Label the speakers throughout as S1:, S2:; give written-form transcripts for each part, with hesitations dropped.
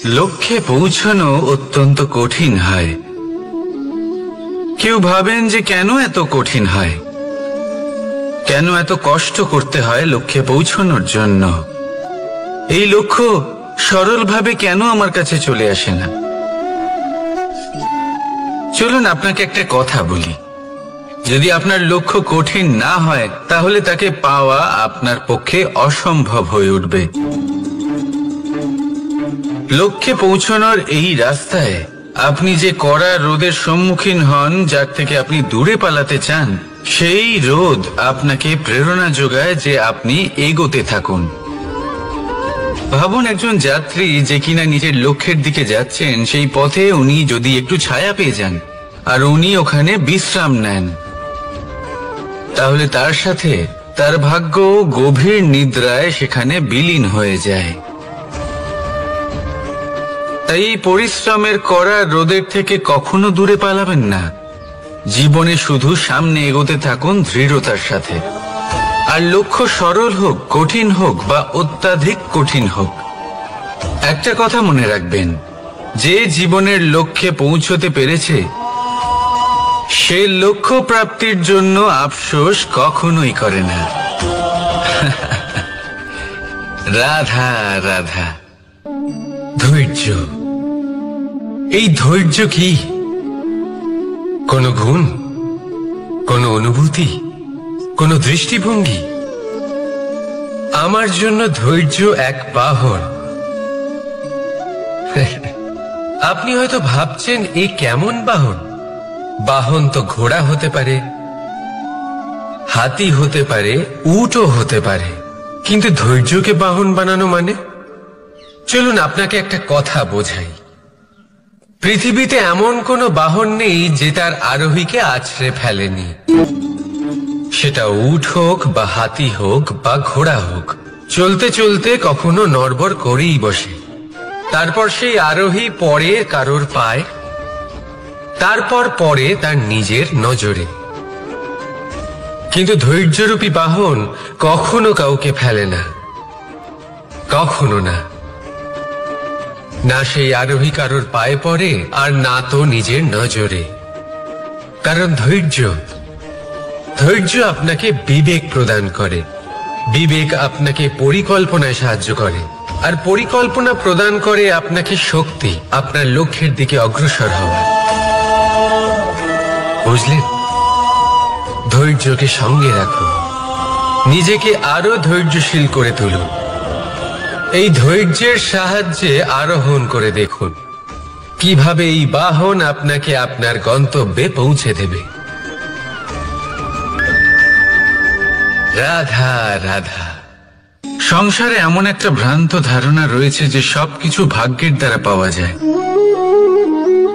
S1: লক্ষ্যে পৌঁছানো অত্যন্ত কঠিন হয়। কেউ ভাবেন যে কেন এত কঠিন হয়, কেন এত কষ্ট করতে হয় লক্ষ্যে পৌঁছানোর জন্য। এই লক্ষ্য সরলভাবে কেন আমার কাছে চলে আসে না? চলুন আপনাকে একটা কথা বলি, যদি আপনার লক্ষ্য কঠিন না হয় তাহলে তাকে পাওয়া আপনার পক্ষে অসম্ভব হয়ে উঠবে। লক্ষ্যে পৌঁছানোর এই রাস্তায় আপনি যে কড়া রোদের সম্মুখীন হন, যার থেকে আপনি দূরে পালাতে চান, সেই রোদ আপনাকে প্রেরণা যোগায় যে আপনি এগোতে থাকুন। ভাবুন একজন যাত্রী যে কিনা নিজের লক্ষ্যের দিকে যাচ্ছেন, সেই পথে উনি যদি একটু ছায়া পেয়ে যান আর উনি ওখানে বিশ্রাম নেন, তাহলে তার সাথে তার ভাগ্য গভীর নিদ্রায় সেখানে বিলীন হয়ে যায়। তাই এই পরিশ্রমের করা রোদের থেকে কখনো দূরে পালাবেন না। জীবনে শুধু সামনে এগোতে থাকুন দৃঢ়তার সাথে। আর লক্ষ্য সরল হোক, কঠিন হোক বা অত্যাধিক কঠিন হোক, একটা কথা মনে রাখবেন, যে জীবনের লক্ষ্যে পৌঁছতে পেরেছে সে লক্ষ্য প্রাপ্তির জন্য আফসোস কখনোই করে না। রাধা রাধা।
S2: ধৈর্য, এই ধৈর্য কি কোনো গুণ, কোনো অনুভূতি, কোনো দৃষ্টিভঙ্গি? আমার জন্য ধৈর্য এক বাহন। আপনি হয়তো ভাবছেন এই কেমন বাহন? বাহন তো ঘোড়া হতে পারে, হাতি হতে পারে, উটও হতে পারে, কিন্তু ধৈর্যকে বাহন বানানো মানে? চলুন আপনাকে একটা কথা বোঝাই। পৃথিবীতে এমন কোনো বাহন নেই যে তার আরোহীকে আছড়ে ফেলেনি। সেটা উট হোক বা হাতি হোক বা ঘোড়া হোক, চলতে চলতে কখনো নড়বড় করেই বসে। তারপর সেই আরোহী পড়ে কারোর পায়, তারপর পড়ে তার নিজের নজরে। কিন্তু ধৈর্যরূপী বাহন কখনো কাউকে ফেলে না, কখনো না। না সেই আরোহী কারোর পায়ে পড়ে আর না তো নিজের নজরে। কারণ ধৈর্য আপনাকে বিবেক প্রদান করে, বিবেক আপনাকে পরিকল্পনায় সাহায্য করে, আর পরিকল্পনা প্রদান করে আপনাকে শক্তি, আপনার লক্ষ্যের দিকে অগ্রসর হওয়ার। বুঝলেন? ধৈর্যকে সঙ্গে রাখুন, নিজেকে আরো ধৈর্যশীল করে তুলুন। এই ধৈর্যের সাহায্যে আরোহণ করে দেখুন কিভাবে এই বাহন আপনাকে আপনার গন্তব্যে পৌঁছে দেবে। রাধা রাধা।
S1: সংসারে এমন একটা ভ্রান্ত ধারণা রয়েছে যে সবকিছু ভাগ্যের দ্বারা পাওয়া যায়,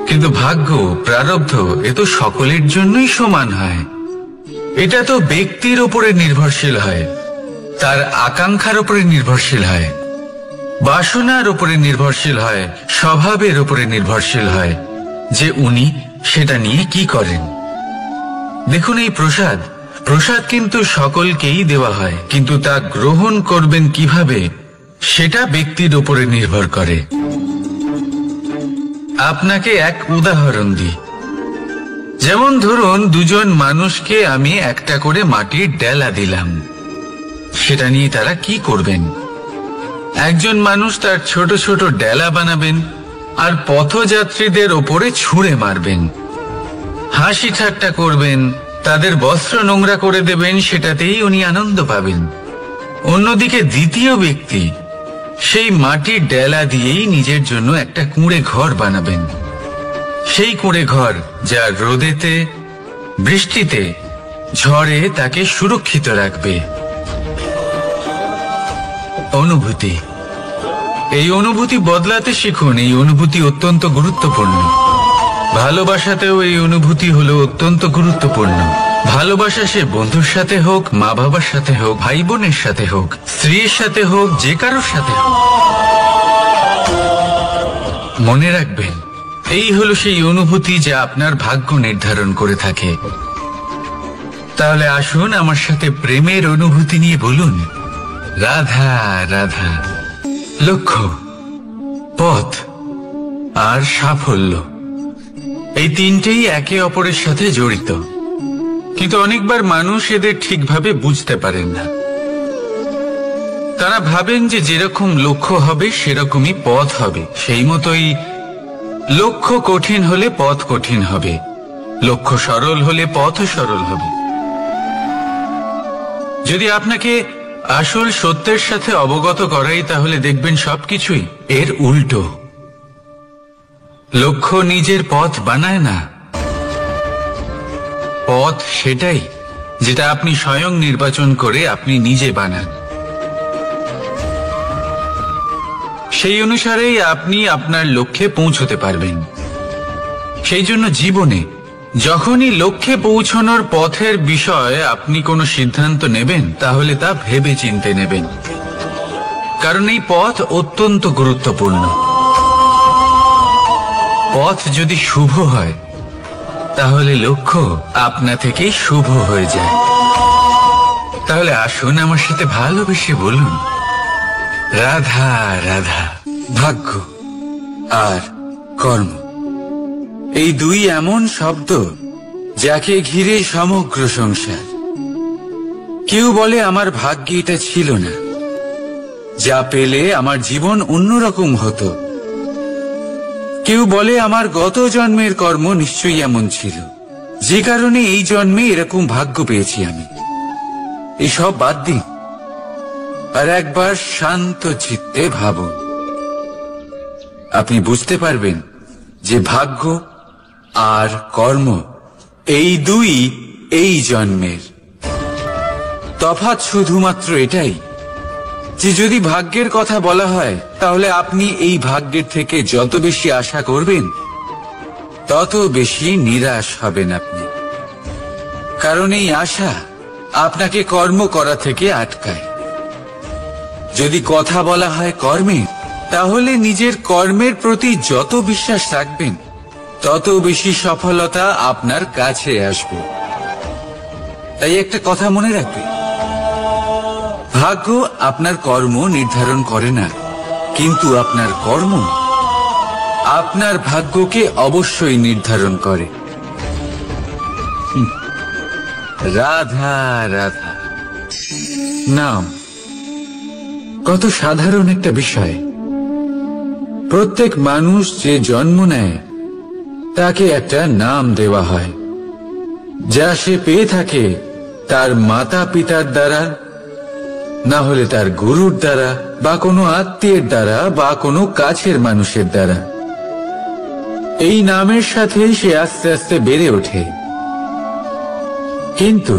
S1: কিন্তু ভাগ্য, প্রারব্ধ এ তো সকলের জন্যই সমান হয়। এটা তো ব্যক্তির উপরে নির্ভরশীল হয়, তার আকাঙ্ক্ষার উপরে নির্ভরশীল হয়, বাসনার উপরে নির্ভরশীল হয়, স্বভাবের উপরে নির্ভরশীল হয় যে উনি সেটা নিয়ে কি করেন। দেখুন, এই প্রসাদ কিন্তু সকলকেই দেওয়া হয়, কিন্তু তা গ্রহণ করবেন কিভাবে সেটা ব্যক্তির উপরে নির্ভর করে। আপনাকে এক উদাহরণ দিই। যেমন ধরুন, দুজন মানুষকে আমি একটা করে মাটির ডেলা দিলাম, সেটা নিয়ে তারা কি করবেন? একজন মানুষ তার ছোট ছোট ডেলা বানাবেন আর পথযাত্রীদের ওপরে ছুঁড়ে মারবেন, হাসি ঠাট্টা করবেন, তাদের বস্ত্র নোংরা করে দেবেন, সেটাতেই উনি আনন্দ পাবেন। অন্যদিকে দ্বিতীয় ব্যক্তি সেই মাটির ডেলা দিয়েই নিজের জন্য একটা কুঁড়ে ঘর বানাবেন। সেই কুঁড়ে ঘর যা রোদেতে, বৃষ্টিতে, ঝড়ে তাকে সুরক্ষিত রাখবে। অনুভূতি, এই অনুভূতি বদলাতে শিখুন। এই অনুভূতি অত্যন্ত গুরুত্বপূর্ণ। ভালোবাসাতেও এই অনুভূতি হলো অত্যন্ত গুরুত্বপূর্ণ। ভালোবাসা সে বন্ধুর সাথে হোক, মা বাবার সাথে হোক, ভাই বোনের সাথে হোক, স্ত্রীর সাথে হোক, যে কারোর সাথে হোক, মনে রাখবেন এই হলো সেই অনুভূতি যা আপনার ভাগ্য নির্ধারণ করে থাকে। তাহলে আসুন আমার সাথে প্রেমের অনুভূতি নিয়ে বলুন, রাধা রাধা। লক্ষ্য, পথ, আর সাফল্য, এই তিনটেই একে অপরের সাথে জড়িত। কিন্তু অনেকবার মানুষ এদের ঠিকভাবে বুঝতে পারেন না। তারা ভাবেন যে যেরকম লক্ষ্য হবে সেরকমই পথ হবে, সেই মতোই লক্ষ্য কঠিন হলে পথ কঠিন হবে, লক্ষ্য সরল হলে পথও সরল হবে। যদি আপনাকে আসল সত্যের সাথে অবগত করাই, তাহলে দেখবেন সবকিছুই এর উল্টো। লক্ষ্য নিজের পথ বানায় না, পথ সেটাই যেটা আপনি স্বয়ং নির্বাচন করে আপনি নিজে বানান। সেই অনুসারেই আপনি আপনার লক্ষ্যে পৌঁছতে পারবেন। সেই জন্য জীবনে যখনই লক্ষ্যে পৌঁছানোর পথের বিষয়ে আপনি কোনো সিদ্ধান্ত নেবেন, তাহলে তা ভেবে চিন্তে নেবেন, কারণ এই পথ অত্যন্ত গুরুত্বপূর্ণ। পথ যদি শুভ হয়, তাহলে লক্ষ্য আপনা থেকেই শুভ হয়ে যায়। তাহলে আসুন আমার সাথে ভালোবেসে বলুন, রাধা রাধা। ভাগ্য আর কর্ম, এই দুই এমন শব্দ যাকে ঘিরে সমগ্র সংসার। কেউ বলে আমার ভাগ্যে এটা ছিল না, যা পেলে আমার জীবন অন্যরকম হতো। কেউ বলে আমার গত জন্মের কর্ম নিশ্চয়ই এমন ছিল, যে কারণে এই জন্মে এরকম ভাগ্য পেয়েছি আমি। এসব বাদ দিন আর একবার শান্ত চিত্তে ভাবুন। আপনি বুঝতে পারবেন যে ভাগ্য আর কর্ম এই দুই এই জন্মের। তফাৎ শুধুমাত্র এটাই যে যদি ভাগ্যের কথা বলা হয়, তাহলে আপনি এই ভাগ্যের থেকে যত বেশি আশা করবেন, তত বেশি নিরাশ হবেন আপনি। কারণ এই আশা আপনাকে কর্ম করা থেকে আটকায়। যদি কথা বলা হয় কর্মে, তাহলে নিজের কর্মের প্রতি যত বিশ্বাস রাখবেন, তত বেশি সফলতা আপনার কাছে আসবে। তাই একটা কথা মনে রাখবেন, ভাগ্য আপনার কর্ম নির্ধারণ করে না, কিন্তু আপনার কর্ম আপনার ভাগ্যকে অবশ্যই নির্ধারণ করে। রাধা রাধা নাম কত সাধারণ একটা বিষয়। প্রত্যেক মানুষ যে জন্ম নেয়, তাকে একটা নাম দেওয়া হয়, যা সে পেয়ে থাকে তার মাতা পিতার দ্বারা, না হলে তার গুরুর দ্বারা, বা কোনো আত্মীয়ের দ্বারা, বা কোনো কাছের মানুষের দ্বারা। এই নামের সাথে সে আস্তে আস্তে বেড়ে ওঠে। কিন্তু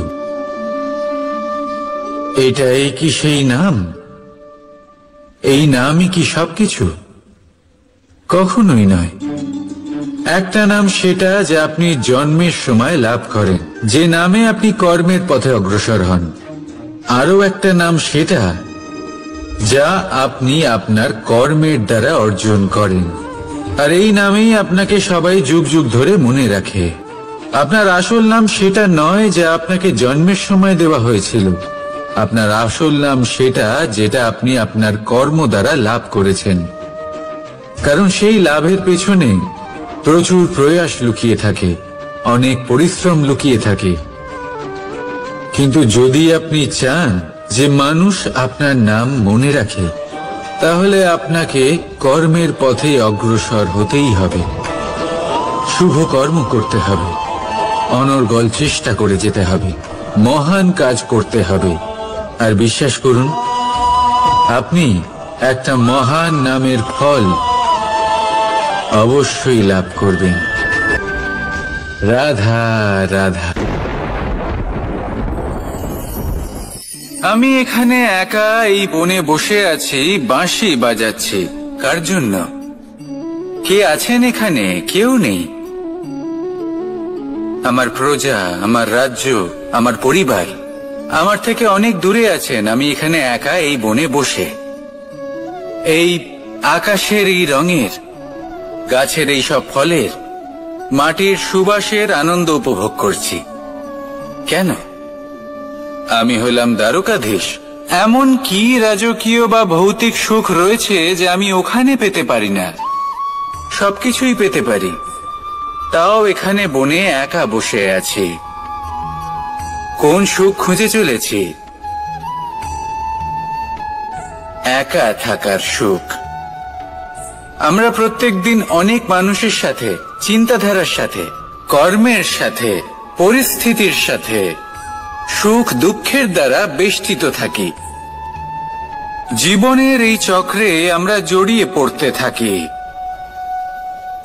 S1: এটাই কি সেই নাম? এই নামই কি সবকিছু? কখনোই নয়। একটা নাম সেটা যা আপনি জন্মের সময় লাভ করেন, যে নামে আপনি কর্মের পথে অগ্রসর হন। আরো একটা নাম সেটা যা আপনি আপনার কর্মের দ্বারা অর্জন করেন। আর এই নামেই আপনাকে সবাই যুগ যুগ ধরে মনে রাখে। আপনার আসল নাম সেটা নয় যা আপনাকে জন্মের সময় দেওয়া হয়েছিল। আপনার আসল নাম সেটা যেটা আপনি আপনার কর্ম দ্বারা লাভ করেছেন। কারণ সেই লাভের পেছনে প্রচুর প্রয়াস লুকিয়ে থাকে, অনেক পরিশ্রম লুকিয়ে থাকে। কিন্তু যদি আপনি চান যে মানুষ আপনার নাম মনে রাখে, তাহলে আপনাকে কর্মের পথে অগ্রসর হতেই হবে। শুভ কর্ম করতে হবে, অনর্গল চেষ্টা করে যেতে হবে, মহান কাজ করতে হবে। আর বিশ্বাস করুন, আপনি একটা মহান নামের ফল অবশ্যই লাভ করবেন। রাধা রাধা। আমি এখানে একা এই বনে বসে আছি, বাঁশি বাজাচ্ছি। কার জন্য? কে আছেন এখানে? কেউ নেই। আমার প্রজা, আমার রাজ্য, আমার পরিবার আমার থেকে অনেক দূরে আছেন। আমি এখানে একা এই বনে বসে এই আকাশের এই রঙের, গাছের এই সব ফলের, মাটির সুবাসের আনন্দ উপভোগ করছি। কেন? আমি হলাম দ্বারকাধীশ। এমন কি রাজকীয় বা ভৌতিক সুখ রয়েছে যে আমি ওখানে পেতে পারি না? সবকিছুই পেতে পারি, তাও এখানে বনে একা বসে আছি। কোন সুখ খুঁজে চলেছি? একা থাকার সুখ। আমরা প্রত্যেকদিন অনেক মানুষের সাথে, চিন্তাধারার সাথে, কর্মের সাথে, পরিস্থিতির সাথে, সুখ দুঃখের দ্বারা বেষ্টিত থাকি। জীবনের এই চক্রে আমরা জড়িয়ে পড়তে থাকি।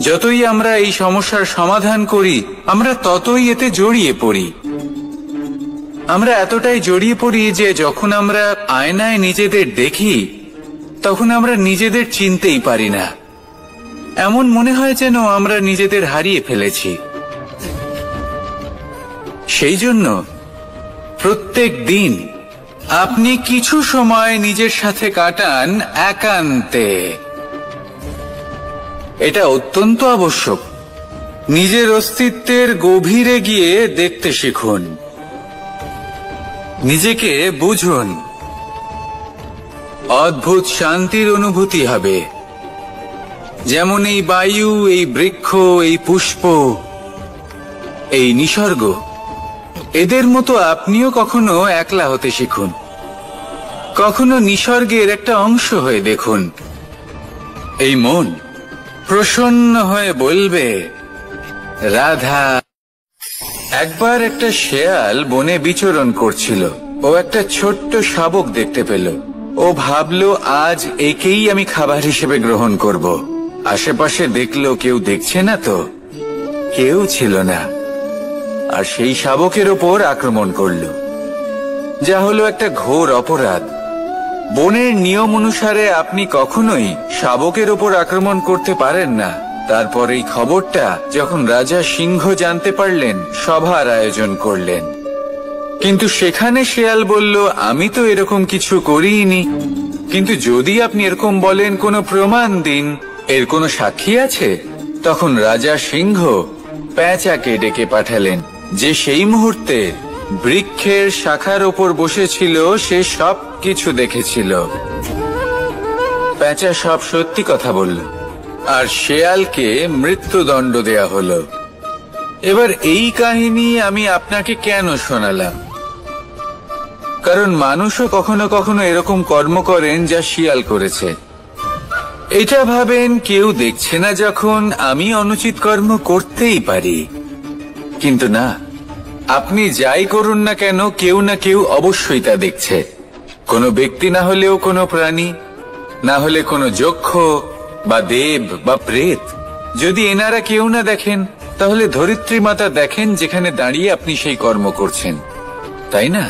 S1: যতই আমরা এই সমস্যার সমাধান করি, আমরা ততই এতে জড়িয়ে পড়ি। আমরা এতটাই জড়িয়ে পড়ি যে যখন আমরা আয়নায় নিজেদের দেখি, তখন আমরা নিজেদের চিনতেই পারি না। এমন মনে হয় যেন আমরা নিজেদের হারিয়ে ফেলেছি। সেই জন্য প্রত্যেক দিন আপনি কিছু সময় নিজের সাথে কাটান একান্তে। এটা অত্যন্ত আবশ্যক। নিজের অস্তিত্বের গভীরে গিয়ে দেখতে শিখুন, নিজেকে বুঝুন। অদ্ভুত শান্তির অনুভূতি হবে। যেমন এই বায়ু, এই বৃক্ষ, এই পুষ্প, এই নিসর্গ, এদের মতো আপনিও কখনো একলা হতে শিখুন। কখনো নিসর্গের একটা অংশ হয়ে দেখুন। এই মন প্রসন্ন হয়ে বলবে, রাধা। একবার একটা শেয়াল বনে বিচরণ করছিল। ও একটা ছোট্ট শাবক দেখতে পেল। ও ভাবলো, আজ একেই আমি খাবার হিসেবে গ্রহণ করব। আশেপাশে দেখলো, কেউ দেখছে না তো? কেউ ছিল না। আর সেই শাবকের ওপর আক্রমণ করলো, যা হলো একটা ঘোর অপরাধ। বনের নিয়ম অনুসারে আপনি কখনোই শাবকের ওপর আক্রমণ করতে পারেন না। তারপর এই খবরটা যখন রাজা সিংহ জানতে পারলেন, সভার আয়োজন করলেন। কিন্তু সেখানে শেয়াল বলল, আমি তো এরকম কিছু করিনি। কিন্তু যদি আপনি এরকম বলেন, কোনো প্রমাণ দিন, এর কোনো সাক্ষী আছে? তখন রাজা সিংহ পেঁচাকে ডেকে পাঠালেন, যে সেই মুহূর্তে বৃক্ষের শাখার ওপর বসেছিল। সে সব কিছু দেখেছিল। পেঁচা সব সত্যি কথা বলল, আর শেয়ালকে মৃত্যুদণ্ড দেয়া হলো। এবার এই কাহিনী আমি আপনাকে কেন শোনালাম? কারণ মানুষও কখনো কখনো এরকম কর্ম করেন যা শিয়াল করেছে। এটা ভাবেন, কেউ দেখছে না যখন, আমি অনুচিত কর্ম করতেই পারি। কিন্তু না, আপনি যাই করুন না কেন, কেউ না কেউ অবশ্যই তা দেখছে। কোনো ব্যক্তি না হলেও কোনো প্রাণী, না হলে কোনো যক্ষ বা দেব বা প্রেত। যদি এনারা কেউ না দেখেন, তাহলে ধরিত্রী মাতা দেখেন, যেখানে দাঁড়িয়ে আপনি সেই কর্ম করছেন, তাই না?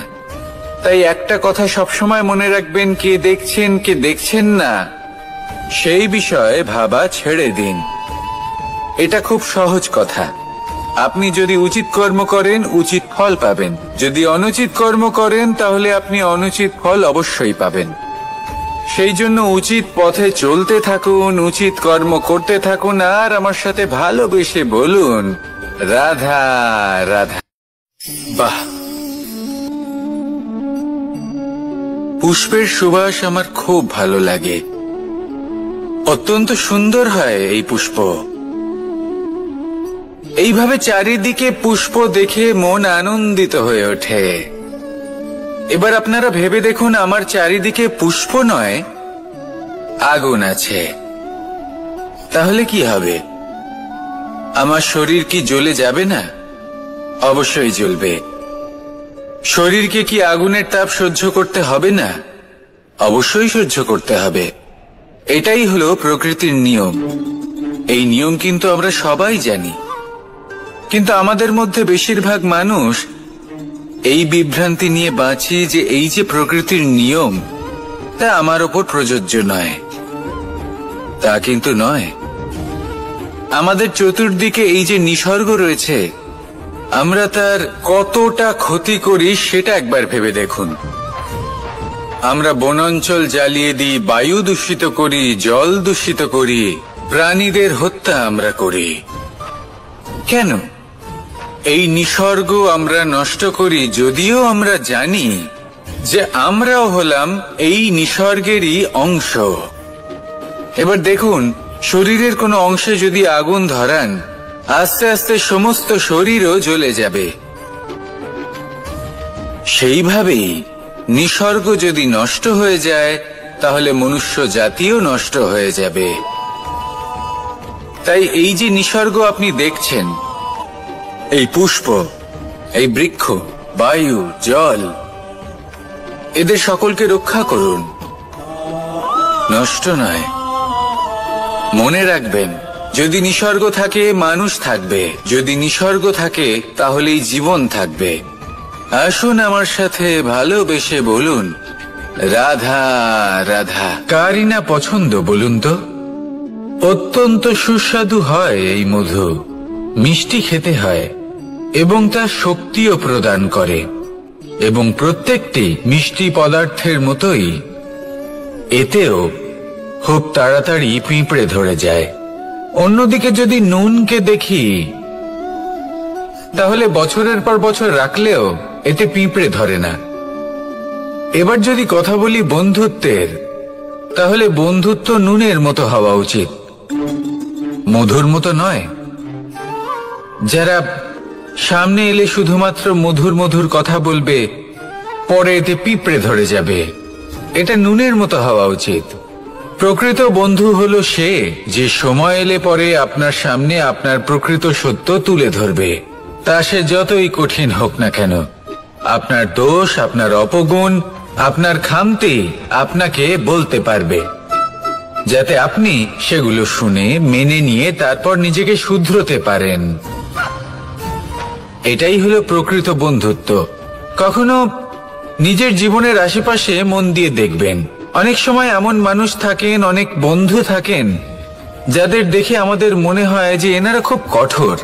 S1: তাই একটা কথা সবসময় মনে রাখবেন, কে দেখছেন কে দেখছেন না, সেই বিষয়ে ভাবা ছেড়ে দিন। এটা খুব সহজ কথা। আপনি যদি উচিত কর্ম করেন, উচিত ফল পাবেন। যদি অনুচিত কর্ম করেন, তাহলে আপনি অনুচিত ফল অবশ্যই পাবেন। সেই জন্য উচিত পথে চলতে থাকুন, উচিত কর্ম করতে থাকুন, আর আমার সাথে ভালোবেসে বলুন, রাধা রাধা। বাহ! পুষ্পের সুবাস আমার খুব ভালো লাগে। অত্যন্ত সুন্দর হয় এই পুষ্প। এইভাবে চারিদিকে পুষ্প দেখে মন আনন্দিত হয়ে ওঠে। এবার আপনারা ভেবে দেখুন, আমার চারিদিকে পুষ্প নয়, আগুন আছে। তাহলে কি হবে? আমার শরীর কি জ্বলে যাবে না? অবশ্যই জ্বলবে। শরীরকে কি আগুনের তাপ সহ্য করতে হবে না? অবশ্যই সহ্য করতে হবে। এটাই হলো প্রকৃতির নিয়ম। এই নিয়ম কিন্তু আমরা সবাই জানি, কিন্তু আমাদের মধ্যে বেশিরভাগ মানুষ এই বিভ্রান্তি নিয়ে বাঁচি যে এই যে প্রকৃতির নিয়ম, তা আমার ওপর প্রযোজ্য নয়। তা কিন্তু নয়। আমাদের চতুর্দিকে এই যে নিসর্গ রয়েছে, আমরা তার কতটা ক্ষতি করি সেটা একবার ভেবে দেখুন। আমরা বনাঞ্চল জ্বালিয়ে দিই, বায়ু দূষিত করি, জল দূষিত করি, প্রাণীদের হত্যা আমরা করি। কেন? এই নিসর্গ আমরা নষ্ট করি, যদিও আমরা জানি যে আমরাও হলাম এই নিসর্গেরই অংশ। এবার দেখুন, শরীরের কোনো অংশে যদি আগুন ধরান, আস্তে আস্তে সমস্ত শরীরও জ্বলে যাবে। সেইভাবেই নিসর্গ যদি নষ্ট হয়ে যায়, তাহলে মনুষ্য জাতিও নষ্ট হয়ে যাবে। তাই এই যে নিসর্গ আপনি দেখছেন, এই পুষ্প, এই বৃক্ষ, বায়ু, জল, এদের সকলকে রক্ষা করুন, নষ্ট নয়। মনে রাখবেন, যদি নিসর্গ থাকে মানুষ থাকবে, যদি নিসর্গ থাকে তাহলেই জীবন থাকবে। আসুন আমার সাথে ভালোবেসে বলুন, রাধা রাধা। কারই না পছন্দ বলুন তো? অত্যন্ত সুস্বাদু হয় এই মধু, মিষ্টি খেতে হয় এবং তা শক্তিও প্রদান করে, এবং প্রত্যেকটি মিষ্টি পদার্থের মতোই এতেও খুব তাড়াতাড়ি পিঁপড়ে ধরে যায়। অন্যদিকে যদি নুনকে দেখি, তাহলে বছরের পর বছর রাখলেও এতে পিঁপড়ে ধরে না। এবার যদি কথা বলি বন্ধুত্বের, তাহলে বন্ধুত্ব নুনের মতো হওয়া উচিত, মধুর মতো নয়। যারা সামনে এলে শুধুমাত্র মধুর মধুর কথা বলবে, পরে এতে পিঁপড়ে ধরে যাবে, এটা নুনের মতো হওয়া উচিত। প্রকৃত বন্ধু হলো সে যে সময় এলে পরে আপনার সামনে আপনার প্রকৃত সত্য তুলে ধরবে, তা সে যতই কঠিন হোক না কেন। আপনার দোষ, আপনার অপগুণ, আপনার খামতি আপনাকে বলতে পারবে, যাতে আপনি সেগুলো শুনে মেনে নিয়ে তারপর নিজেকে শুধরোতে পারেন। এটাই হলো প্রকৃত বন্ধুত্ব। কখনো নিজের জীবনের আশেপাশে মন দিয়ে দেখবেন, অনেক সময় এমন মানুষ থাকেন, অনেক বন্ধু থাকেন, যাদের দেখে আমাদের মনে হয় যে এনারা খুব কঠোর,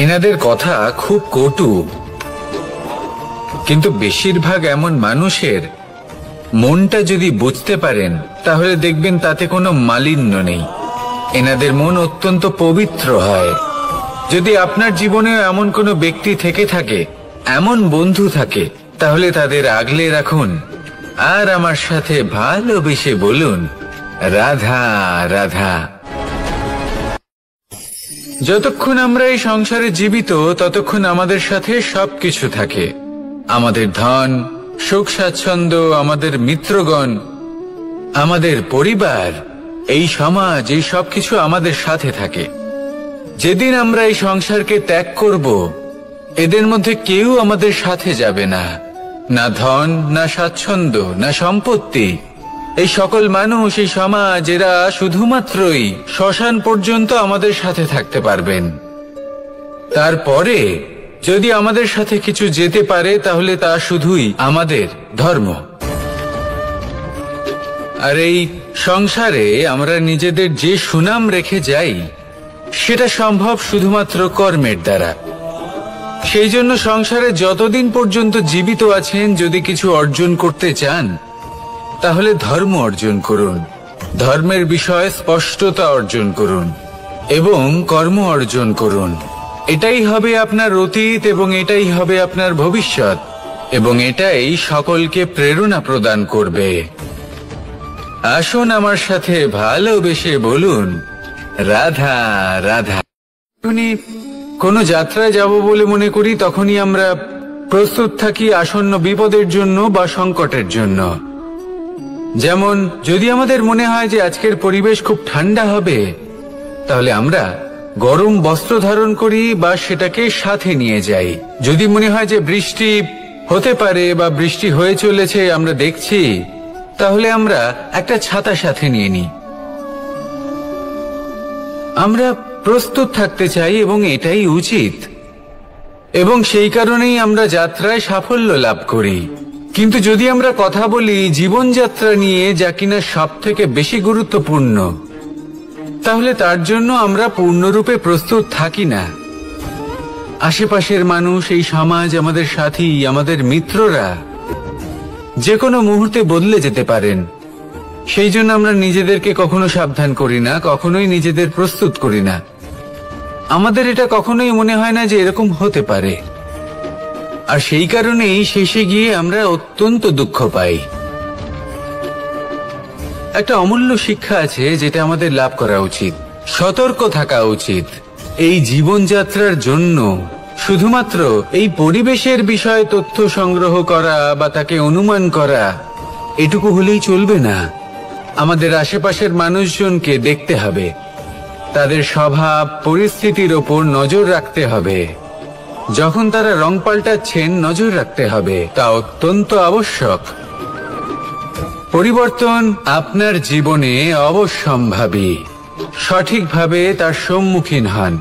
S1: এনাদের কথা খুব কটু। কিন্তু বেশিরভাগ এমন মানুষের মনটা যদি বুঝতে পারেন, তাহলে দেখবেন তাতে কোনো মালিন্য নেই, এনাদের মন অত্যন্ত পবিত্র হয়। যদি আপনার জীবনে এমন কোনো ব্যক্তি থেকে থাকে, এমন বন্ধু থাকে, তাহলে তাদের আগলে রাখুন আর আমার সাথে ভালোবেসে বলুন, রাধা রাধা। যতক্ষণ আমরা এই সংসারে জীবিত, ততক্ষণ আমাদের সাথে সবকিছু থাকে, আমাদের ধন, সুখ স্বাচ্ছন্দ্য, আমাদের মিত্রগণ, আমাদের পরিবার, এই সমাজ, এই সবকিছু আমাদের সাথে থাকে। যেদিন আমরা এই সংসারকে ত্যাগ করব, এদের মধ্যে কেউ আমাদের সাথে যাবে না, না ধন, না স্বাচ্ছন্দ্য, না সম্পত্তি। এই সকল মানুষ, এই সমাজ, এরা শুধুমাত্রই শ্মশান পর্যন্ত আমাদের সাথে থাকতে পারবেন। তারপরে যদি আমাদের সাথে কিছু যেতে পারে, তাহলে তা শুধুই আমাদের ধর্ম। আর এই সংসারে আমরা নিজেদের যে সুনাম রেখে যাই, সেটা সম্ভব শুধুমাত্র কর্মের দ্বারা। সেই জন্য সংসারে যতদিন পর্যন্ত জীবিত আছেন, যদি কিছু অর্জন করতে চান, তাহলে ধর্ম অর্জন করুন, ধর্মের বিষয়ে স্পষ্টতা অর্জন করুন এবং কর্ম অর্জন করুন। এটাই হবে আপনার অতীত এবং এটাই হবে আপনার ভবিষ্যৎ, এবং এটাই সকলকে প্রেরণা প্রদান করবে। আসুন আমার সাথে ভালোবেসে বলুন, রাধা রাধা। কোনো যাত্রায় যাব বলে মনে করি, তখনই আমরা প্রস্তুত থাকি আসন্ন বিপদের জন্য বা সংকটের জন্য। যেমন যদি আমাদের মনে হয় যে আজকের পরিবেশ খুব ঠান্ডা হবে, তাহলে আমরা গরম বস্ত্র ধারণ করি বা সেটাকে সাথে নিয়ে যাই। যদি মনে হয় যে বৃষ্টি হতে পারে বা বৃষ্টি হয়ে চলেছে, আমরা দেখছি, তাহলে আমরা একটা ছাতা সাথে নিয়ে নিই। আমরা প্রস্তুত থাকতে চাই এবং এটাই উচিত, এবং সেই কারণেই আমরা যাত্রায় সাফল্য লাভ করি। কিন্তু যদি আমরা কথা বলি জীবনযাত্রা নিয়ে, যা কিনা সব থেকে বেশি গুরুত্বপূর্ণ, তাহলে তার জন্য আমরা পূর্ণরূপে প্রস্তুত থাকি না। আশেপাশের মানুষ, এই সমাজ, আমাদের সাথী, আমাদের মিত্ররা যে কোনো মুহূর্তে বদলে যেতে পারেন। সেই জন্য আমরা নিজেদেরকে কখনো সাবধান করি না, কখনোই নিজেদের প্রস্তুত করি না। আমাদের এটা কখনোই মনে হয় না যে এরকম হতে পারে, আর সেই কারণেই শেষে গিয়ে আমরা অত্যন্ত দুঃখ পাই। একটা অমূল্য শিক্ষা আছে যেটা আমাদের লাভ করা উচিত। সতর্ক থাকা উচিত। এই জীবনযাত্রার জন্য শুধুমাত্র এই পরিবেশের বিষয়ে তথ্য সংগ্রহ করা বা তাকে অনুমান করা এটুকু হলেই চলবে না। আমাদের আশেপাশের মানুষজনকে দেখতে হবে, তাদের স্বভাব পরিস্থিতির ওপর নজর রাখতে হবে। যখন তারা রং পাল্টাচ্ছেন নজর রাখতে হবে, তা অত্যন্ত আবশ্যক। পরিবর্তন আপনার জীবনে অবশ্যম্ভাবী। সঠিকভাবে তার সম্মুখীন হন।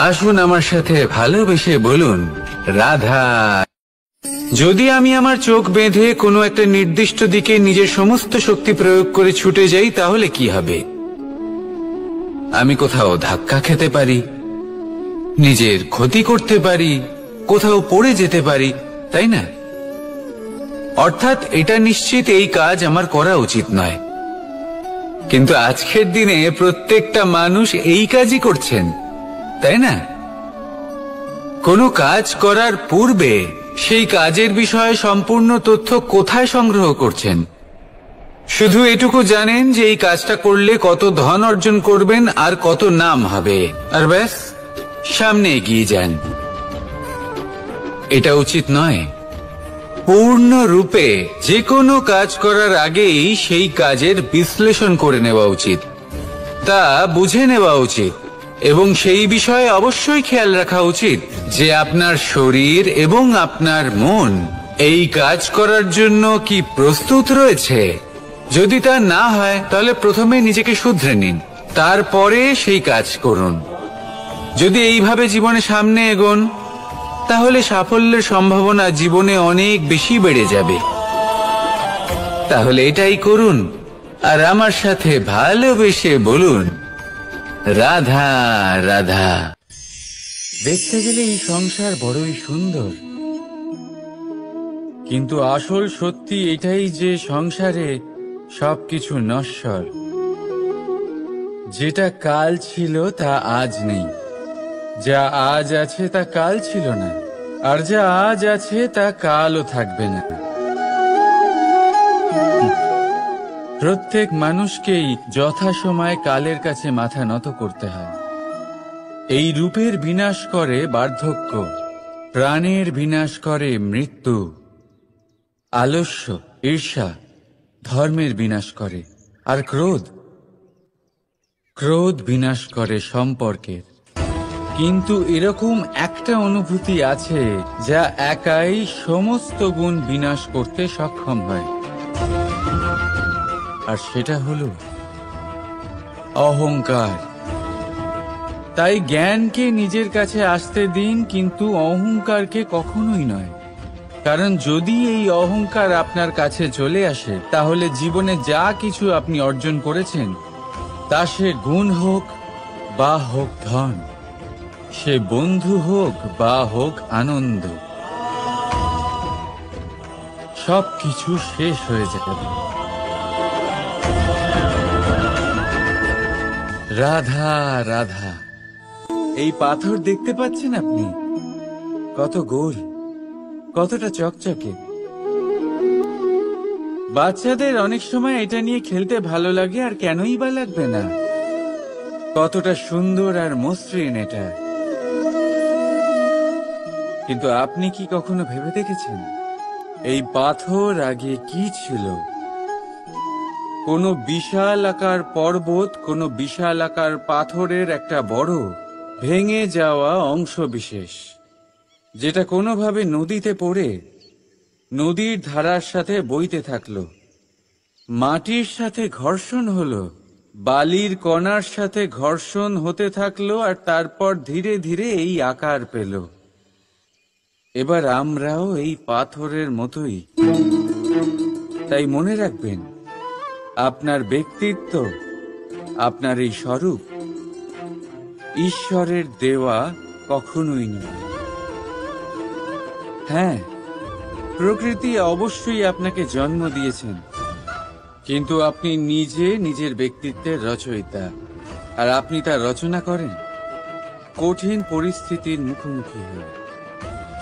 S1: আসুন আমার সাথে ভালোবেসে বলুন, রাধা। যদি আমি আমার চোখ বেঁধে কোনো একটা নির্দিষ্ট দিকে নিজের সমস্ত শক্তি প্রয়োগ করে ছুটে যাই, তাহলে কি হবে? আমি কোথাও ধাক্কা খেতে পারি, নিজের ক্ষতি করতে পারি, কোথাও পড়ে যেতে পারি, তাই না? অর্থাৎ এটা নিশ্চিত এই কাজ আমার করা উচিত নয়। কিন্তু আজকের দিনে প্রত্যেকটা মানুষ এই কাজই করছেন, তাই না? কোনো কাজ করার পূর্বে সেই কাজের বিষয়ে সম্পূর্ণ তথ্য কোথায় সংগ্রহ করছেন? শুধু এটুকু জানেন যে এই কাজটা করলে কত ধন অর্জন করবেন আর কত নাম হবে, আর ব্যাস সামনে এগিয়ে যান। এটা উচিত নয়। পূর্ণরূপে যে কোনো কাজ করার আগেই সেই কাজের বিশ্লেষণ করে নেওয়া উচিত, তা বুঝে নেওয়া উচিত, এবং সেই বিষয়ে অবশ্যই খেয়াল রাখা উচিত যে আপনার শরীর এবং আপনার মন এই কাজ করার জন্য কি প্রস্তুত রয়েছে। যদি তা না হয় তাহলে প্রথমে নিজেকে শুধরে নিন, তারপরে সেই কাজ করুন। যদি এইভাবে জীবনে সামনে এগোন তাহলে সাফল্যের সম্ভাবনা জীবনে অনেক বেশি বেড়ে যাবে। তাহলে এটাই করুন আর আমার সাথে ভালোবেসে বলুন, রাধা রাধা। দেখতে গেলে এই সংসার বড়ই সুন্দর, কিন্তু আসল সত্যি এটাই যে সংসারে সবকিছু নশ্বর। যেটা কাল ছিল তা আজ নেই, যা আজ আছে তা কাল ছিল না, আর যা আজ আছে তা কালও থাকবে না। প্রত্যেক মানুষকেই যথাসময়ে কালের কাছে মাথা নত করতে হয়। এই রূপের বিনাশ করে বার্ধক্য, প্রাণের বিনাশ করে মৃত্যু, আলস্য, ঈর্ষা ধর্মের বিনাশ করে, আর ক্রোধ বিনাশ করে সম্পর্কের। কিন্তু এরকম একটা অনুভূতি আছে যা একাই সমস্ত গুণ বিনাশ করতে সক্ষম হয়, আর সেটা হলো অহংকার। তাই জ্ঞানকে নিজের কাছে আসতে দিন, কিন্তু অহংকারকে কখনোই নয়। কারণ যদি এই অহংকার আপনার কাছে চলে আসে, তাহলে জীবনে যা কিছু আপনি অর্জন করেছেন, তা সে গুণ হোক বা হোক ধন, সে বন্ধু হোক বা হোক আনন্দ, সবকিছু শেষ হয়ে যাবে। রাধা রাধা। এই পাথর দেখতে পাচ্ছেন আপনি? কত গোল, কতটা চকচকে। বাচ্চাদের অনেক সময় এটা নিয়ে খেলতে ভালো লাগে, আর কেনই বা লাগবে না? কতটা সুন্দর আর মসৃণ এটা। কিন্তু আপনি কি কখনো ভেবে দেখেছেন এই পাথর আগে কি ছিল? কোনো বিশাল আকার পর্বত, কোনো বিশাল আকার পাথরের একটা বড় ভেঙে যাওয়া অংশ বিশেষ, যেটা কোনোভাবে নদীতে পড়ে নদীর ধারার সাথে বইতে থাকলো, মাটির সাথে ঘর্ষণ হলো, বালির কণার সাথে ঘর্ষণ হতে থাকলো, আর তারপর ধীরে ধীরে এই আকার পেল। এবার আমরাও এই পাথরের মতোই। তাই মনে রাখবেন, আপনার ব্যক্তিত্ব, আপনার এই স্বরূপ ঈশ্বরের দেওয়া কখনোই নয়। হ্যাঁ, প্রকৃতি অবশ্যই আপনাকে জন্ম দিয়েছেন, কিন্তু আপনি নিজে নিজের ব্যক্তিত্বের রচয়িতা, আর আপনি তা রচনা করেন কঠিন পরিস্থিতির মুখোমুখি হয়ে,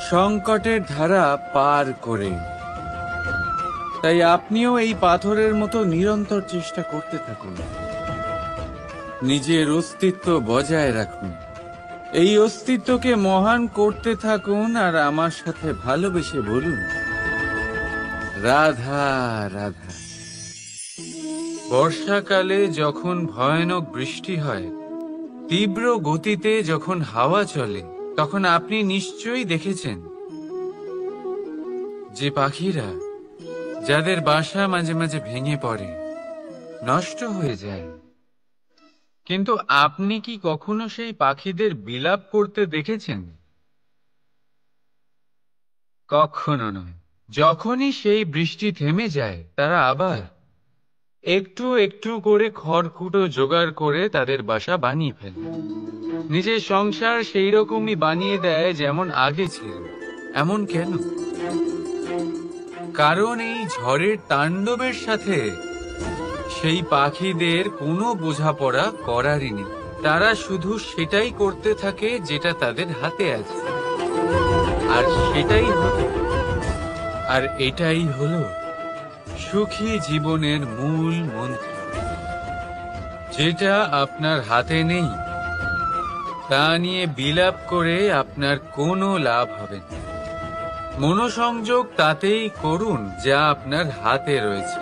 S1: সংকটের ধারা পার করে। তাই আপনিও এই পাথরের মতো নিরন্তর চেষ্টা করতে থাকুন। নিজের অস্তিত্ব বজায় রাখুন, এই অস্তিত্বকে মহান করতে থাকুন, আর আমার সাথে ভালোবেসে বলুন, রাধা রাধা। বর্ষাকালে যখন ভয়ানক বৃষ্টি হয়, তীব্র গতিতে যখন হাওয়া চলে, তখন আপনি নিশ্চয়ই দেখেছেন যে পাখিরা, যাদের বাসা মাঝে মাঝে ভেঙে পড়ে, নষ্ট হয়ে যায়। কিন্তু আপনি কি কখনো সেই পাখিদের বিলাপ করতে দেখেছেন? কখনো নয়। যখনই সেই বৃষ্টি থেমে যায়, তারা আবার একটু একটু করে খড়কুটো জোগাড় করে তাদের বাসা বানিয়ে ফেলে। নিজের সংসার সেই রকমই বানিয়ে দেয় যেমন আগে ছিল। এমন কেন? কারণ এই ঝড়ের তাণ্ডবের সাথে সেই পাখিদের কোনো বোঝাপড়া করারই নেই। তারা শুধু সেটাই করতে থাকে যেটা তাদের হাতে আছে, আর সেটাই হলো, আর এটাই হলো সুখী জীবনের মূল মন্ত্র। যেটা আপনার হাতে নেই, তা নিয়ে বিলাপ করে আপনার কোনো লাভ হবে না। মনোসংযোগ তাতেই করুন যা আপনার হাতে রয়েছে।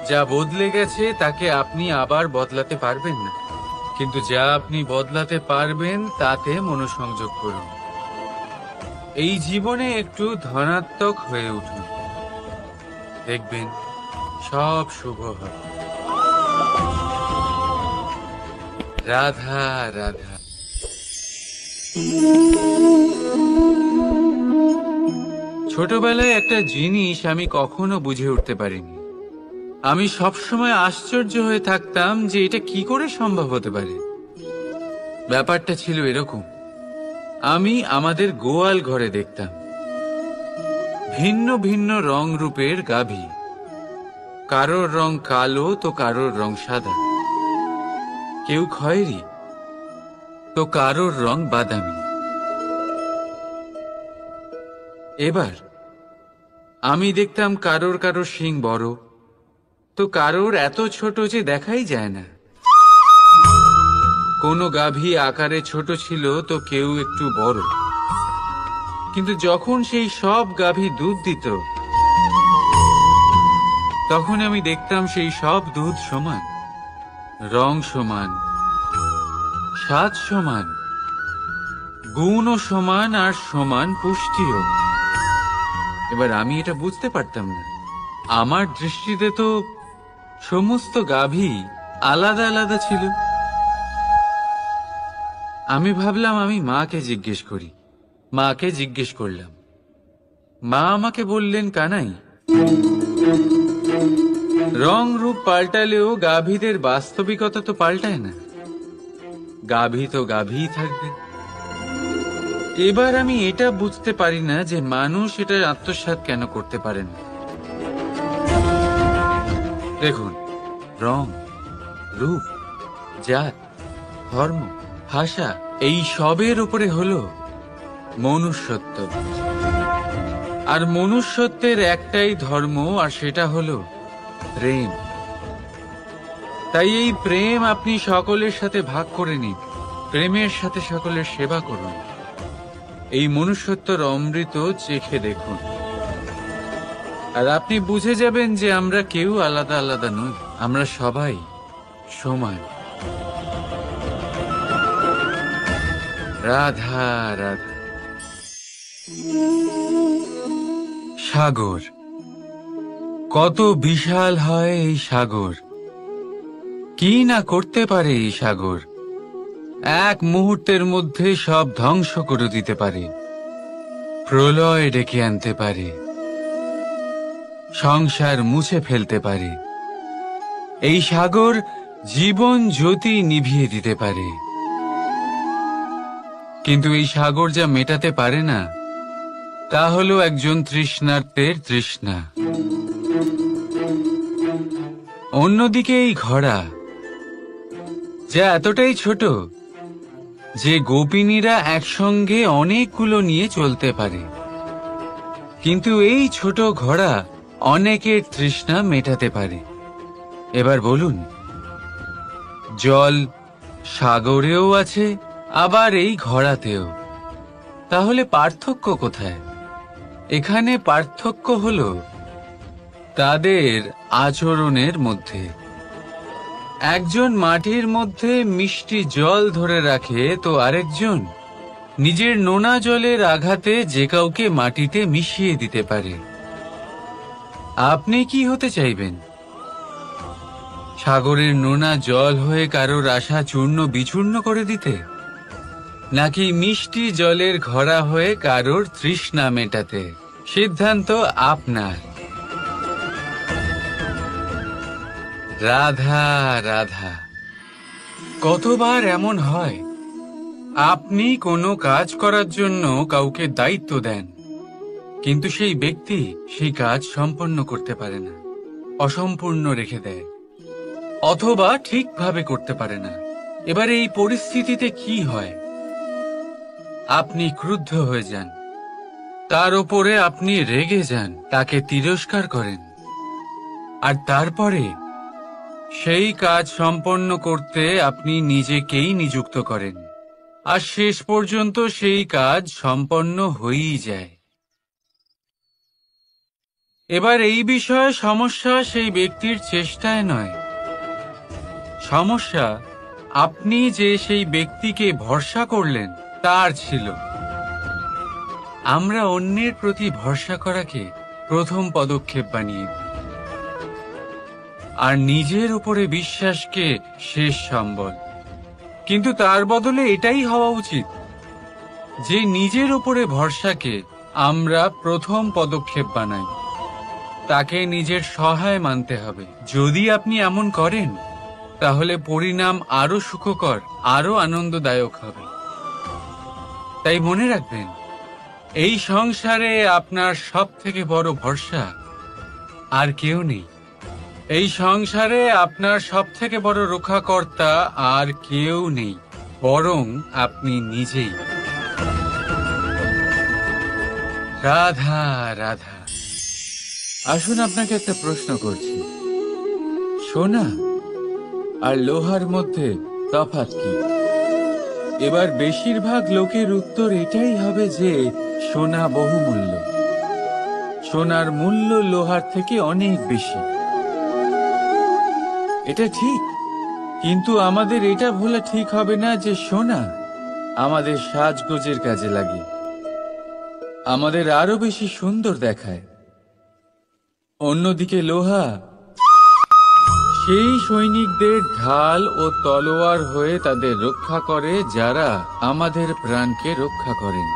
S1: যা বদলে গেছে তাকে আপনি আবার বদলাতে পারবেন না, কিন্তু যা আপনি বদলাতে পারবেন তাতে মনোসংযোগ করুন। এই জীবনে একটু ধনাত্মক হয়ে উঠুন, দেখবেন সব শুভ হবে। রাধা রাধা। ছোটবেলায় একটা জিনিস আমি কখনো বুঝে উঠতে পারিনি। আমি সবসময় আশ্চর্য হয়ে থাকতাম যে এটা কি করে সম্ভব হতে পারে। ব্যাপারটা ছিল এরকম, আমি আমাদের গোয়াল ঘরে দেখতাম ভিন্ন ভিন্ন রং রূপের গাভী। কারোর রং কালো তো কারোর রং সাদা, কেউ খয়েরি তো কারোর রং বাদামি। এবার আমি দেখতাম কারোর কারোর শিং বড় তো কারোর এত ছোট যে দেখাই যায় না। কোনো গাভী আকারে ছোট ছিল তো কেউ একটু বড়। কিন্তু যখন সেই সব গাভী দুধ দিত, তখন আমি দেখতাম সেই সব দুধ সমান, রং সমান, স্বাদ সমান, গুণও সমান, আর সমান পুষ্টিও। এবার আমি এটা বুঝতে পারতাম না। আমার দৃষ্টিতে তো সমস্ত গাভী আলাদা আলাদা ছিল। আমি ভাবলাম আমি মাকে জিজ্ঞেস করি। মাকে জিজ্ঞেস করলাম। মা আমাকে বললেন, কানাই, রং রূপ পাল্টালেও গাভীদের বাস্তবিকতা তো পাল্টায় না। গাভী তো গাভীই থাকবে। এবার আমি এটা বুঝতে পারি না যে মানুষ এটা আত্মসাৎ কেন করতে পারে না। দেখুন, রং, রূপ, জাত, ধর্ম, ভাষা, এই সবের উপরে হলো মনুষ্যত্ব। আর মনুষ্যত্বের একটাই ধর্ম, আর সেটা হলো প্রেম। তাই এই প্রেম আপনি সকলের সাথে ভাগ করে নিন। প্রেমের সাথে সকলের সেবা করুন। এই মনুষ্যত্বর অমৃত চেখে দেখুন, আর আপনি বুঝে যাবেন যে আমরা কেউ আলাদা আলাদা নই, আমরা সবাই সমান। রাধা রাধা। সাগর কত বিশাল হয় এই সাগর! কি না করতে পারে এই সাগর! এক মুহূর্তের মধ্যে সব ধ্বংস করে দিতে পারে, প্রলয় ডেকে আনতে পারে, সংসার মুছে ফেলতে পারে। এই সাগর জীবন জ্যোতি নিভিয়ে দিতে পারে। কিন্তু এই সাগর যা মেটাতে পারে না, তা হলো একজন তৃষ্ণার্তের তৃষ্ণা। অন্যদিকে এই ঘোড়া, যা এতটাই ছোট যে গোপিনীরা একসঙ্গে অনেকগুলো নিয়ে চলতে পারে, কিন্তু এই ছোট ঘোড়া অনেকের তৃষ্ণা মেটাতে পারে। এবার বলুন, জল সাগরেও আছে, আবার এই ঘড়াতেও। তাহলে পার্থক্য কোথায়? এখানে পার্থক্য হলো তাদের আচরণের মধ্যে। একজন মাটির মধ্যে মিষ্টি জল ধরে রাখে, তো আরেকজন নিজের নোনা জলের আঘাতে যে কাউকে মাটিতে মিশিয়ে দিতে পারে। আপনি কি হতে চাইবেন? সাগরের নোনা জল হয়ে কারোর আশা চূর্ণ বিচূর্ণ করে দিতে, নাকি মিষ্টি জলের ঘড়া হয়ে কারোর তৃষ্ণা মেটাতে? সিদ্ধান্ত আপনার। রাধা রাধা। কতবার এমন হয়, আপনি কোনো কাজ করার জন্য কাউকে দায়িত্ব দেন, কিন্তু সেই ব্যক্তি সেই কাজ সম্পন্ন করতে পারে না, অসম্পূর্ণ রেখে দেয়, অথবা ঠিকভাবে করতে পারে না। এবার এই পরিস্থিতিতে কি হয়? আপনি ক্রুদ্ধ হয়ে যান, তার উপরে আপনি রেগে যান, তাকে তিরস্কার করেন, আর তারপরে সেই কাজ সম্পন্ন করতে আপনি নিজেকেই নিযুক্ত করেন, আর শেষ পর্যন্ত সেই কাজ সম্পন্ন হয়েই যায়। এবার এই বিষয়ে সমস্যা সেই ব্যক্তির চেষ্টায় নয়, সমস্যা আপনি যে সেই ব্যক্তিকে ভরসা করলেন তার ছিল। আমরা অন্যের প্রতি ভরসা করাকে প্রথম পদক্ষেপ বানিয়ে দিই, আর নিজের উপরে বিশ্বাসকে শেষ সম্বল। কিন্তু তার বদলে এটাই হওয়া উচিত যে নিজের উপরে ভরসাকে আমরা প্রথম পদক্ষেপ বানাই, তাকে নিজের সহায় মানতে হবে। যদি আপনি এমন করেন, তাহলে পরিণাম আরো সুখকর, আরো আনন্দদায়ক হবে। তাই মনে রাখবেন, এই সংসারে আপনার সবথেকে বড় ভরসা আর কেউ নেই। এই সংসারে আপনার সবথেকে বড় রক্ষাকর্তা আর কেউ নেই, বরং আপনি নিজেই। রাধা রাধা। আসুন আপনাকে একটা প্রশ্ন করছি, সোনা আর লোহার মধ্যে তফাৎ কি? এবার বেশিরভাগ লোকের উত্তর এটাই হবে যে সোনা বহুমূল্য, সোনার মূল্য লোহার থেকে অনেক বেশি। এটা ঠিক, কিন্তু আমাদের এটা ভোলা ঠিক হবে না যে সোনা আমাদের সাজগোজের কাজে লাগে, আমাদের আরো বেশি সুন্দর দেখায়। অন্যদিকে লোহা সেই সৈনিকদের ঢাল ও তলোয়ার হয়ে তাদের রক্ষা করে, যারা আমাদের প্রাণকে রক্ষা করেন।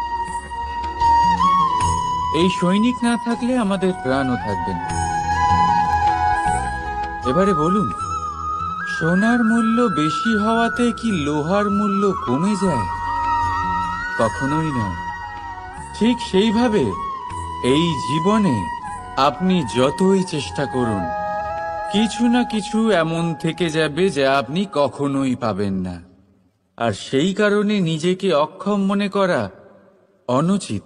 S1: এই সৈনিক না থাকলে আমাদের প্রাণও থাকবে না। এবারে বলুন, সোনার মূল্য বেশি হওয়াতে কি লোহার মূল্য কমে যায়? কখনোই নয়। ঠিক সেইভাবে এই জীবনে আপনি যতই চেষ্টা করুন, কিছু না কিছু এমন থেকে যাবে যা আপনি কখনোই পাবেন না, আর সেই কারণে নিজেকে অক্ষম মনে করা অনুচিত।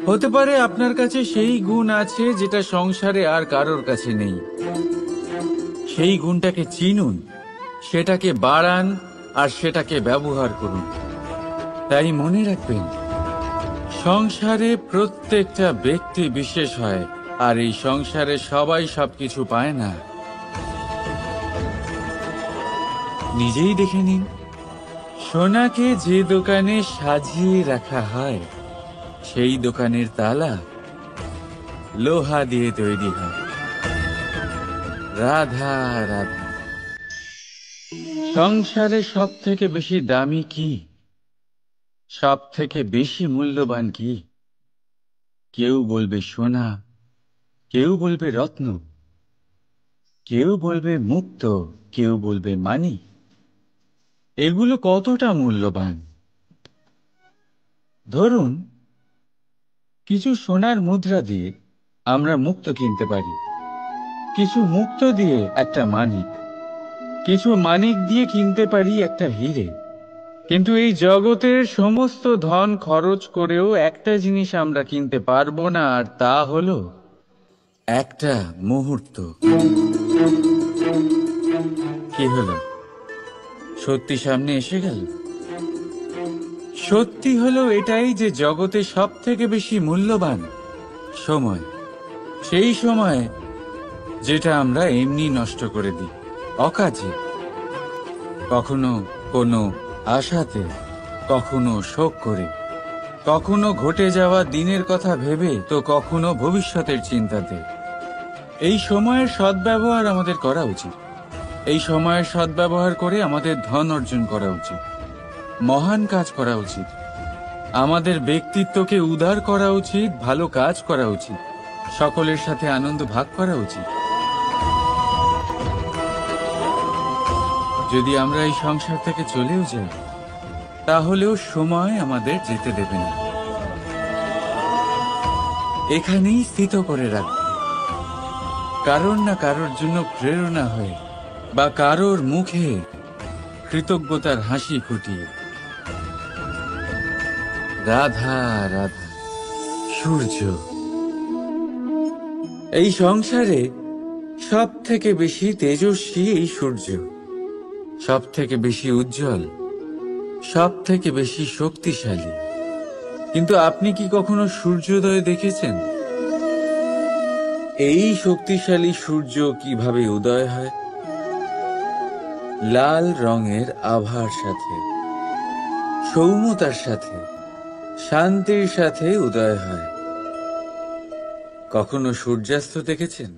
S1: হতে পারে আপনার কাছে সেই গুণ আছে যেটা সংসারে আর কারোর কাছে নেই। সেই গুণটাকে চিনুন, সেটাকে বাড়ান, আর সেটাকে ব্যবহার করুন। তাই মনে রাখবেন, সংসারে প্রত্যেকটা ব্যক্তি বিশেষ হয়, আর এই সংসারে সবাই সবকিছু পায় না। নিজেই দেখে নিন, সোনাকে যে দোকানে সাজিয়ে রাখা হয়, সেই দোকানের তালা লোহা দিয়ে তৈরি হয়। রাধা রাধা। সংসারে সব থেকে বেশি দামি কি, সব থেকে বেশি মূল্যবান কি? কেউ বলবে সোনা, কেউ বলবে রত্ন, কেউ বলবে মুক্ত, কেউ বলবে মানি। এগুলো কতটা মূল্যবান? ধরুন, কিছু সোনার মুদ্রা দিয়ে আমরা মুক্ত কিনতে পারি, কিছু মুক্ত দিয়ে একটা মানিক, কিছু মানিক দিয়ে কিনতে পারি একটা হিরে। কিন্তু এই জগতের সমস্ত ধন খরচ করেও একটা জিনিস আমরা কিনতে পারবো না, আর তা হলো একটা মুহূর্ত। কি হলো, সত্যি সামনে এসে গেল। সত্যি হলো এটাই যে জগতে সব থেকে বেশি মূল্যবান সময়, সেই সময় যেটা আমরা এমনি নষ্ট করে দিই অকাজে, কখনো কোনো আশাতে, কখনো শোক করে, কখনো ঘটে যাওয়া দিনের কথা ভেবে, তো কখনো ভবিষ্যতের চিন্তাতে। এই সময়ের সদ্ব্যবহার আমাদের করা উচিত। এই সময়ের সদ্ব্যবহার করে আমাদের ধন অর্জন করা উচিত, মহান কাজ করা উচিত, আমাদের ব্যক্তিত্বকে উদার করা উচিত, ভালো কাজ করা উচিত, সকলের সাথে আনন্দ ভাগ করা উচিত। যদি আমরা এই সংসার থেকে চলেও যাই, তাহলেও সময় আমাদের যেতে দেবে না, এখানেই স্থিত করে রাখবে। কারোর না কারোর জন্য প্রেরণা হয়ে বা কারোর মুখে কৃতজ্ঞতার হাসি ফুটিয়ে। রাধা রাধা। সূর্য এই সংসারে সব থেকে বেশি তেজস্বী, এই সূর্য সব থেকে বেশি উজ্জ্বল, সব থেকে বেশি শক্তিশালী। কিন্তু আপনি কি কখনো সূর্যোদয় দেখেছেন? এই শক্তিশালী সূর্য কিভাবে উদয় হয়? লাল রঙের আভার সাথে, সৌম্যতার সাথে, শান্তির সাথে উদয় হয়। কখনো সূর্যাস্ত দেখেছেন?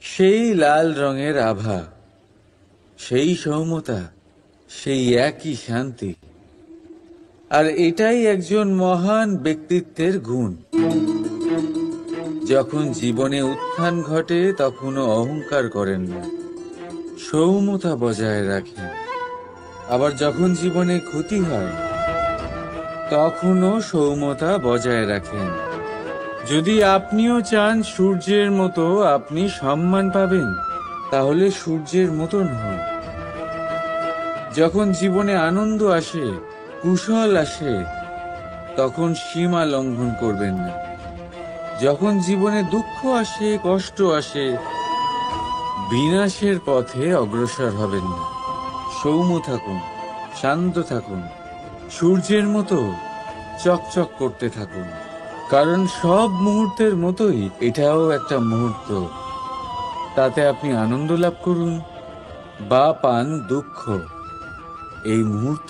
S1: সেই লাল রঙের আভা, সেই সৌম্যতা, সেই একই শান্তি। আর এটাই একজন মহান ব্যক্তিত্বের গুণ। যখন জীবনে উত্থান ঘটে তখনও অহংকার করেন না, সৌম্যতা বজায় রাখেন। আবার যখন জীবনে ক্ষতি হয় তখনও সৌম্যতা বজায় রাখেন। যদি আপনিও চান সূর্যের মতো আপনি সম্মান পাবেন, তাহলে সূর্যের মতন হন। যখন জীবনে আনন্দ আসে, কুশল আসে, তখন সীমা লঙ্ঘন করবেন না। যখন জীবনে দুঃখ আসে, কষ্ট আসে, বিনাশের পথে অগ্রসর হবেন না। সৌম্য থাকুন, শান্ত থাকুন, সূর্যের মতো চকচক করতে থাকুন। কারণ সব মুহূর্তের মতোই এটাও একটা মুহূর্ত। তাতে আপনি আনন্দ লাভ করুন বা পান দুঃখ, এই মুহূর্ত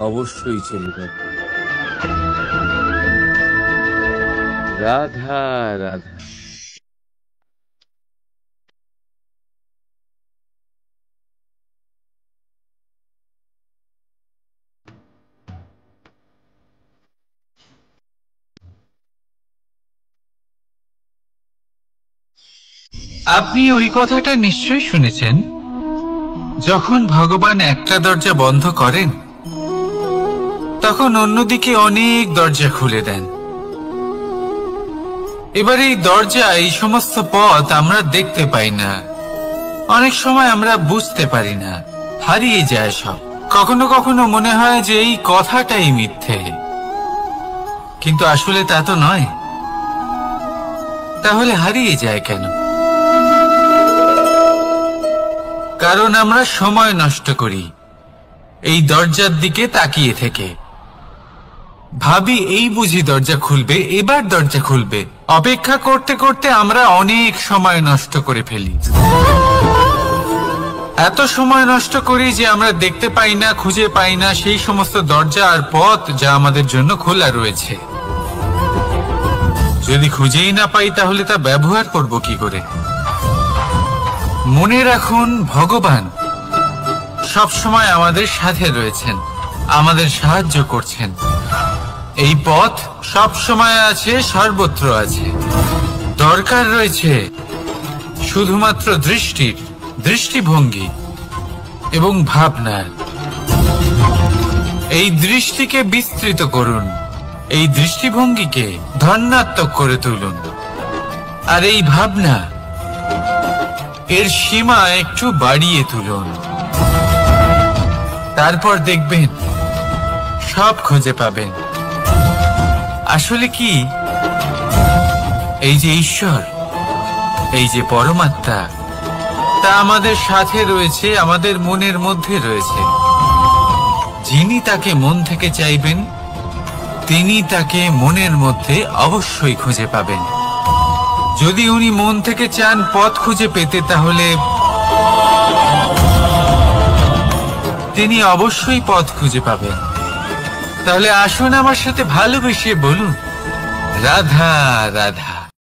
S1: অবশ্যই চলে যাবে। রাধা রাধা। আপনি ওই কথাটা নিশ্চয়ই শুনেছেন, যখন ভগবান একটা দরজা বন্ধ করেন তখন অন্যদিকে অনেক দরজা খুলে দেন। এবার এই দরজা, এই সমস্ত পথ আমরা দেখতে পাই না, অনেক সময় আমরা বুঝতে পারি না, হারিয়ে যায় সব। কখনো কখনো মনে হয় যে এই কথাটাই মিথ্যে, কিন্তু আসলে তা তো নয়। তাহলে হারিয়ে যায় কেন? কারণ আমরা সময় নষ্ট করি এই দরজার দিকে তাকিয়ে থেকে। ভাবি এই বুঝি দরজা খুলবে, এবার দরজা খুলবে। অপেক্ষা করতে করতে আমরা অনেক সময় নষ্ট করে ফেলি। এত সময় নষ্ট করি যে আমরা দেখতে পাই না, খুঁজে পাই না সেই সমস্ত দরজা আর পথ যা আমাদের জন্য খোলা রয়েছে। যদি খুঁজেই না পাই তাহলে তা ব্যবহার করব কি করে? মনে রাখুন, ভগবান সব সময় আমাদের সাথে রয়েছেন, আমাদের সাহায্য করছেন। এই পথ সব সময় আছে, সর্বত্র আছে। দরকার রয়েছে শুধুমাত্র দৃষ্টির, দৃষ্টিভঙ্গি এবং ভাবনার। এই দৃষ্টিকে বিস্তৃত করুন, এই দৃষ্টিভঙ্গিকে ধনাত্মক করে তুলুন, আর এই ভাবনা, এর সীমা একটু বাড়িয়ে তুলুন। তারপর দেখবেন সব খুঁজে পাবেন। আসলে কি, এই যে ঈশ্বর, এই যে পরমাত্মা, তা আমাদের সাথে রয়েছে, আমাদের মনের মধ্যে রয়েছে। যিনি তাকে মন থেকে চাইবেন তিনি তাকে মনের মধ্যে অবশ্যই খুঁজে পাবেন। যদি উনি মন থেকে চান পথ খুঁজে পেতে, তাহলে তিনি অবশ্যই পথ খুঁজে পাবেন। তাহলে আসুন আমার সাথে ভালোবেসে বলুন, রাধা রাধা।